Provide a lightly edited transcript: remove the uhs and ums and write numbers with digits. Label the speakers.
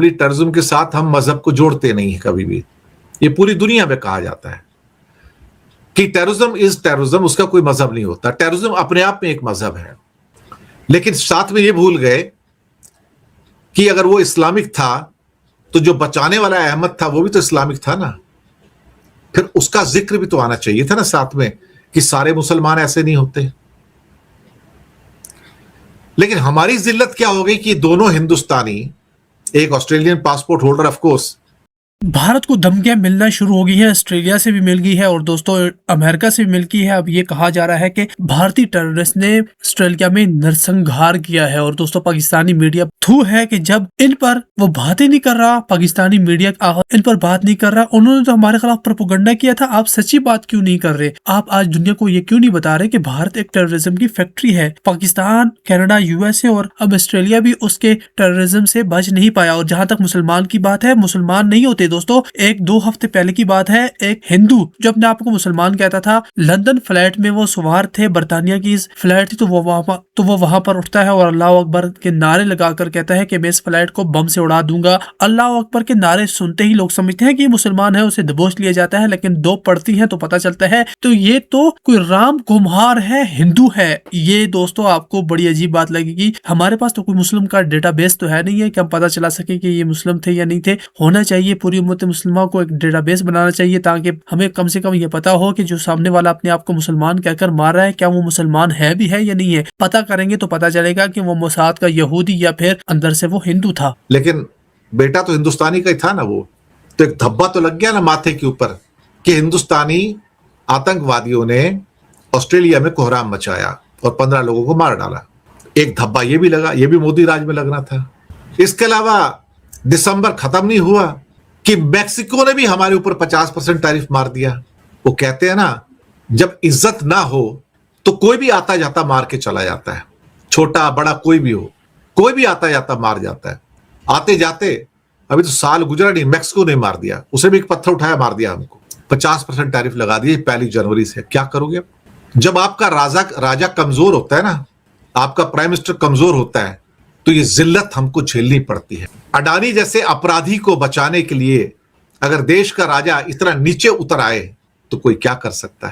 Speaker 1: Terrorism के साथ हम मजहब को जोड़ते नहीं है कभी भी। ये पूरी दुनिया में कहा जाता है कि टेररिज्म इज टेररिज्म, उसका कोई मजहब नहीं होता। टेररिज्म अपने आप में एक मजहब है, लेकिन साथ में ये भूल गए कि अगर वो इस्लामिक था तो जो बचाने वाला अहमद था वो भी तो इस्लामिक था ना। फिर उसका जिक्र भी तो आना चाहिए था ना साथ में, कि सारे मुसलमान ऐसे नहीं होते। लेकिन हमारी जिल्लत क्या हो गई कि दोनों हिंदुस्तानी, एक Australian passport holder of course,
Speaker 2: Bharat को धमकियां मिलना शुरू हो गई है। ऑस्ट्रेलिया से भी मिल गई है और दोस्तों अमेरिका से भी मिल गई है। अब ये कहा जा रहा है कि भारतीय टेररिस्ट ने ऑस्ट्रेलिया में नरसंहार किया है। और दोस्तों पाकिस्तानी मीडिया थू है कि जब इन पर वो बातें नहीं कर रहा, पाकिस्तानी मीडिया इन पर बात नहीं कर रहा, उन्होंने तो हमारे खिलाफ प्रोपेगेंडा किया था। आप सच्ची बात क्यों नहीं कर रहे? आप आज दुनिया को ये क्यों नहीं बता रहे कि भारत एक टेररिज्म की फैक्ट्री है? पाकिस्तान, कनाडा, यूएसए और अब ऑस्ट्रेलिया भी उसके टेररिज्म से बच नहीं पाया। और जहां तक मुसलमान की बात है, मुसलमान नहीं होते दोस्तों। एक दो हफ्ते पहले की बात है, एक हिंदू जो अपने आप को मुसलमान कहता था, लंदन फ्लैट में वो सवार थे, बरतानिया की फ्लैट थी, तो वो वहां पर उठता है और अल्लाह अकबर के नारे लगाकर कहता है कि मैं इस फ्लैट को बम से उड़ा दूंगा। अल्लाह अकबर के नारे सुनते ही लोग समझते हैं कि ये मुसलमान है, उसे दबोच लिया जाता है। लेकिन दो पढ़ती हैं तो पता चलता है तो ये तो कोई राम कुम्हार है, हिंदू है। ये दोस्तों आपको बड़ी अजीब बात लगेगी। हमारे पास तो कोई मुस्लिम का डेटाबेस तो है नहीं है कि हम पता चला सके कि ये मुस्लिम थे या नहीं थे। होना चाहिए, पूरी उम्मत मुसलमान को एक डेटाबेस बनाना चाहिए ताकि हमें कम से कम ये पता हो कि जो सामने वाला अपने आप को मुसलमान कहकर मार रहा है, क्या वो मुसलमान है भी है या नहीं है। पता करेंगे तो पता चलेगा कि वो मोसाद का यहूदी या फिर अंदर से वो हिंदू था।
Speaker 1: लेकिन बेटा तो हिंदुस्तानी का ही था ना। वो तो एक धब्बा तो लग गया ना माथे के ऊपर कि हिंदुस्तानी आतंकवादियों ने ऑस्ट्रेलिया में कोहराम मचाया और 15 लोगों को मार डाला। एक धब्बा ये भी लगा, ये भी मोदी राज में लगना था। इसके अलावा दिसंबर खत्म नहीं हुआ कि मैक्सिको ने भी हमारे ऊपर 50% टैरिफ मार दिया। वो कहते हैं ना, जब इज्जत ना हो तो कोई भी आता जाता मार के चला जाता है, छोटा बड़ा कोई भी हो, कोई भी आता जाता मार जाता है। आते जाते अभी तो साल गुजरा नहीं, मैक्सिको ने मार दिया, उसे भी एक पत्थर उठाया मार दिया हमको। 50% टैरिफ लगा दिए 1 जनवरी से। क्या करोगे जब आपका राजा कमजोर होता है ना, आपका प्राइम मिनिस्टर कमजोर होता है, तो ये जिल्लत हमको झेलनी पड़ती है। अडानी जैसे अपराधी को बचाने के लिए अगर देश का राजा इतना नीचे उतर आए तो कोई क्या कर सकता है।